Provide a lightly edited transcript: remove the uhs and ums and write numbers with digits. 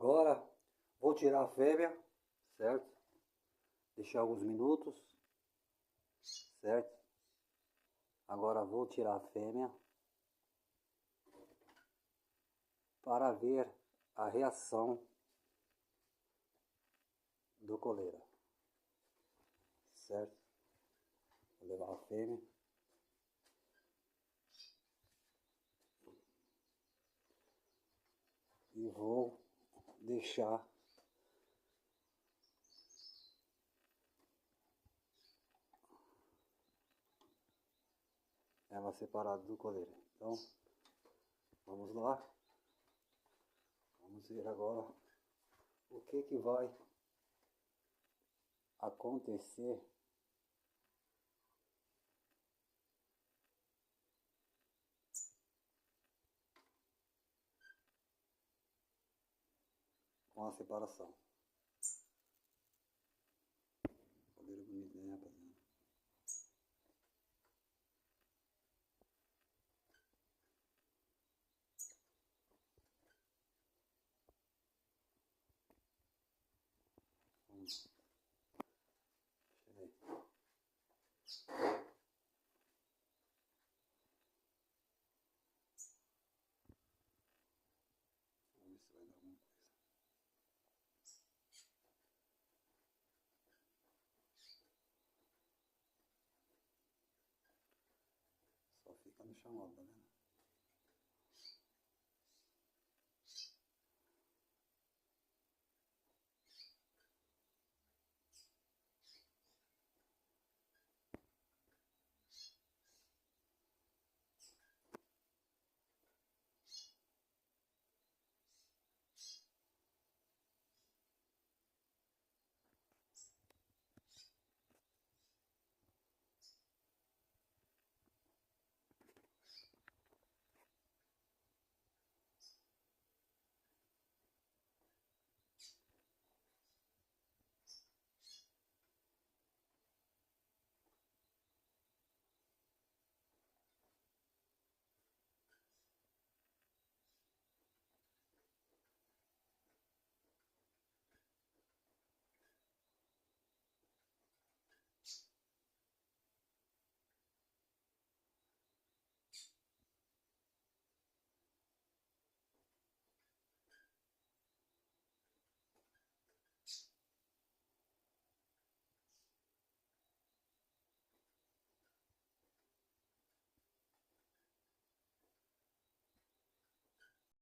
Agora vou tirar a fêmea, certo? Deixar alguns minutos, certo? Agora vou tirar a fêmea para ver a reação do coleira, certo? Vou levar a fêmea. E vou deixar ela separada do coleira. Então, vamos lá. Vamos ver agora o que vai acontecer com a separação. Coleira bonita, né, rapaziada? Vamos. Vamos ver se vai dar alguma coisa. Só fica no chamado, tá vendo?